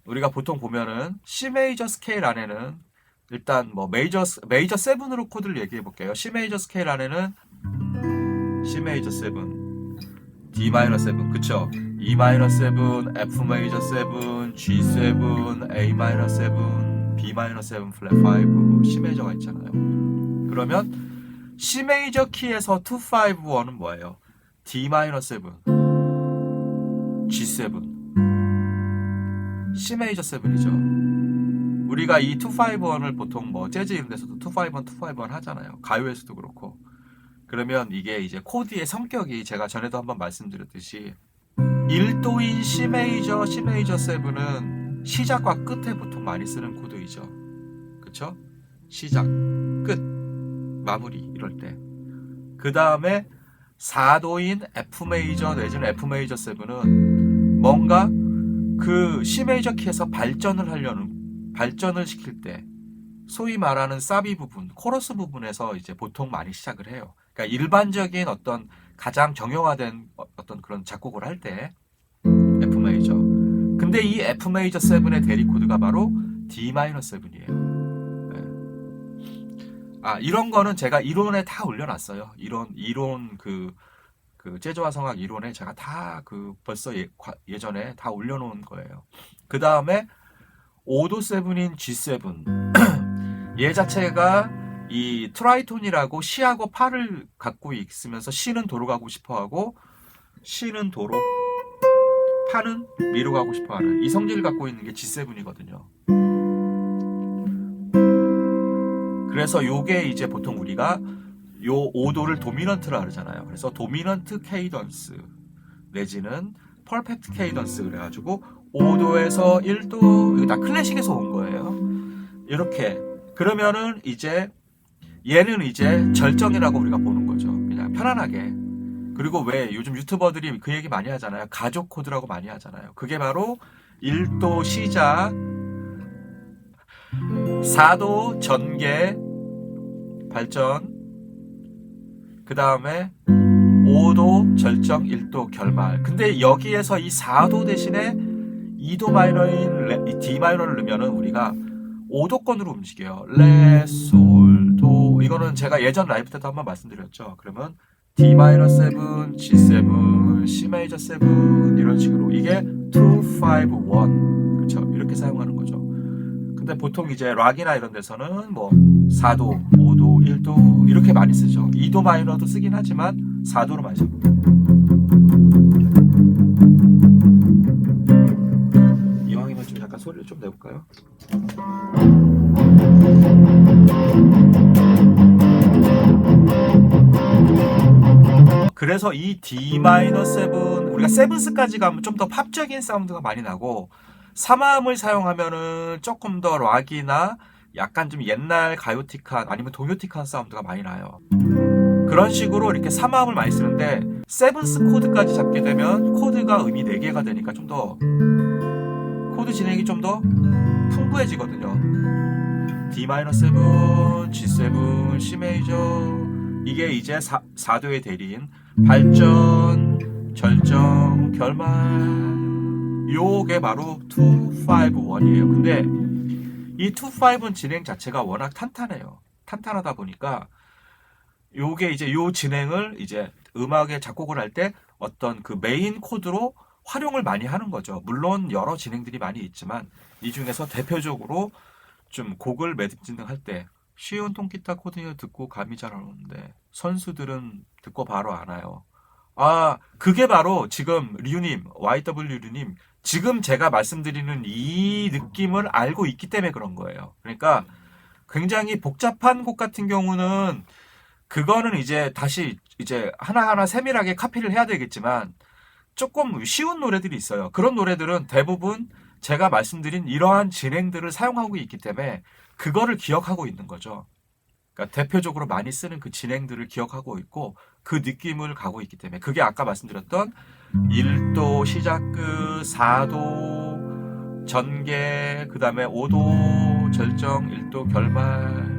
우리가 보통 보면은 C 메이저 스케일 안에는 일단 뭐 메이저 7으로 코드를 얘기해 볼게요. C 메이저 스케일 안에는 C 메이저 7, D 마이너 7, 그쵸? E 마이너 7, F 메이저 7, G7, A 마이너 7, B 마이너 7 플랫 5, C 메이저가 있잖아요. 그러면 C 메이저 키에서 251은 뭐예요? D 마이너 7, G7, C 메이저 7이죠. 우리가 이 251을 보통 뭐 재즈 이런 데서도 251, 251 하잖아요. 가요에서도 그렇고. 그러면 이게 이제 코드의 성격이 제가 전에도 한번 말씀드렸듯이 1도인 C 메이저 7은 시작과 끝에 보통 많이 쓰는 코드이죠. 그쵸? 시작, 끝, 마무리 이럴 때. 그 다음에 4도인 F 메이저 내지는 F 메이저 7은 뭔가 그 C 메이저 키에서 발전을 시킬 때 소위 말하는 사비 부분, 코러스 부분에서 이제 보통 많이 시작을 해요. 그러니까 일반적인 어떤 가장 정형화된 어떤 그런 작곡을 할 때 F 메이저. 근데 이 F 메이저 7의 대리 코드가 바로 D 마이너 7이에요. 네. 이런 거는 제가 이론에 다 올려놨어요. 이론 그 재즈와 성악 이론에 제가 다 벌써 예전에 다 올려놓은 거예요. 그 다음에 5도 7인 G7. 얘 자체가 이 트라이톤이라고 C하고 파를 갖고 있으면서 C는 도로 가고 싶어하고 C는 도로, 파는 미로 가고 싶어하는 이 성질을 갖고 있는 게 G7이거든요. 그래서 요게 이제 보통 우리가 요 5도를 도미넌트라 그러잖아요. 그래서 도미넌트 케이던스 내지는 퍼펙트 케이던스 그래가지고 5도에서 1도 이거 다 클래식에서 온 거예요. 이렇게 그러면은 이제 얘는 이제 절정이라고 우리가 보는 거죠. 그냥 편안하게. 그리고 왜 요즘 유튜버들이 그 얘기 많이 하잖아요. 가족 코드라고 많이 하잖아요. 그게 바로 1도 시작, 4도 전개 발전, 그 다음에 5도 절정, 1도 결말. 근데 여기에서 이 4도 대신에 2도 마이너인 D 마이너를 넣으면은 우리가 5도권으로 움직여요. 레, 솔, 도. 이거는 제가 예전 라이브 때도 한번 말씀드렸죠. 그러면 D 마이너 7, G7, C 메이저 7 이런 식으로 이게 2, 5, 1 그렇죠. 이렇게 사용하는 거죠. 근데 보통 이제 락이나 이런 데서는 뭐 4도, 5도, 1도 이렇게 많이 쓰죠. 2도 마이너도 쓰긴 하지만 4도로 많이 쓰고. 이왕이면 좀 약간 소리를 좀 내볼까요? 그래서 이 D-7 우리가 세븐스까지 가면 좀 더 팝적인 사운드가 많이 나고 3화음을 사용하면은 조금 더 락이나 약간 좀 옛날 가요틱한 아니면 동요틱한 사운드가 많이 나요. 그런 식으로 이렇게 3화음을 많이 쓰는데 세븐스 코드까지 잡게 되면 코드가 음이 4개가 되니까 좀 더 코드 진행이 좀 더 풍부해지거든요. D-7, G7, C 메이저 이게 이제 4도의 대리인 발전, 절정, 결말 요게 바로 251이에요. 근데 이 251 진행 자체가 워낙 탄탄해요. 탄탄하다 보니까 요게 이제 요 진행을 이제 음악에 작곡을 할 때 어떤 그 메인 코드로 활용을 많이 하는 거죠. 물론 여러 진행들이 많이 있지만 이 중에서 대표적으로 좀 곡을 매듭 진행할 때 쉬운 통기타 코드 듣고 감이 잘 안 오는데 선수들은 듣고 바로 아나요. 그게 바로 지금 류님, YW류님 지금 제가 말씀드리는 이 느낌을 알고 있기 때문에 그런 거예요. 그러니까 굉장히 복잡한 곡 같은 경우는 그거는 이제 다시 이제 하나하나 세밀하게 카피를 해야 되겠지만 조금 쉬운 노래들이 있어요. 그런 노래들은 대부분 제가 말씀드린 이러한 진행들을 사용하고 있기 때문에 그거를 기억하고 있는 거죠. 그러니까 대표적으로 많이 쓰는 그 진행들을 기억하고 있고 그 느낌을 가고 있기 때문에 그게 아까 말씀드렸던 1도 시작 끝, 4도 전개, 그 다음에 5도 절정, 1도 결말